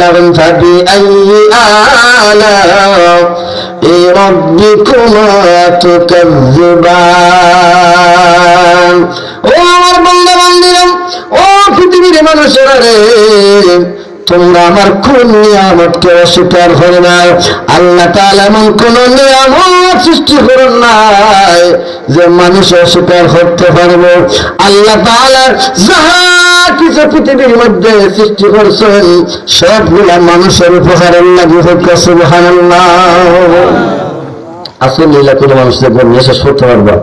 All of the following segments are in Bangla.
فبأي آلاء ربكما تكذبان ও আমার বান্দা বান্দীরা ও পৃথিবীর মানুষেরা রে তোমরা আমার কোন নিয়ামতকে অস্বীকার করো না আল্লাহ তাআলা এমন কোন নিয়ামত সৃষ্টি করেন নাই যে মানুষ অস্বীকার করতে পারবে আল্লাহ তাআলা যাহা কিছু পৃথিবীর মধ্যে সৃষ্টি করছেন সবগুলা মানুষের উপকারের লাগি হোক সুবহানাল্লাহ আসলে এগুলা কোনো মানুষের গণ্যে শেষ করতে পারবো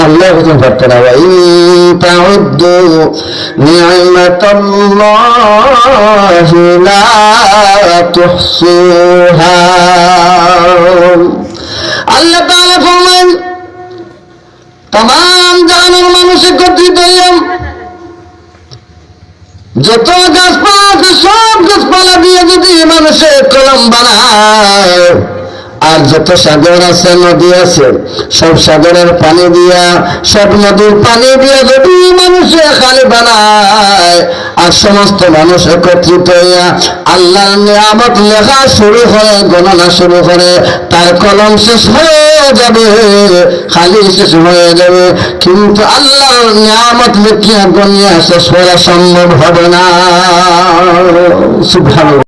আল্লাহ হুকুম করতে না তাউদ্দু নি'মাতাল্লাহি লা তুহসুহা আল্লাহ তাআলা ফরমান तमाम জাহানের মানুষ একত্রিত হইয়া যত গাছপালা আছে সব গাছপালা দিয়ে যদি মানুষের কলম বানায় আর যত সাগর আছে নদী আছে সব সাগরের পানি দিয়া সব নদীর পানি দিয়া যদি মানুষে খালি বানায় আর সমস্ত মানুষ একত্রিত হইয়া আল্লাহর নিয়ামত লেখা শুরু হয় গণনা শুরু করে তার কলম শেষ হয়ে যাবে খালি শেষ হয়ে যাবে কিন্তু আল্লাহর নিয়ামত লিখিয়া গনিয়া শেষ করা সম্ভব হবে না সুবহানাল্লাহ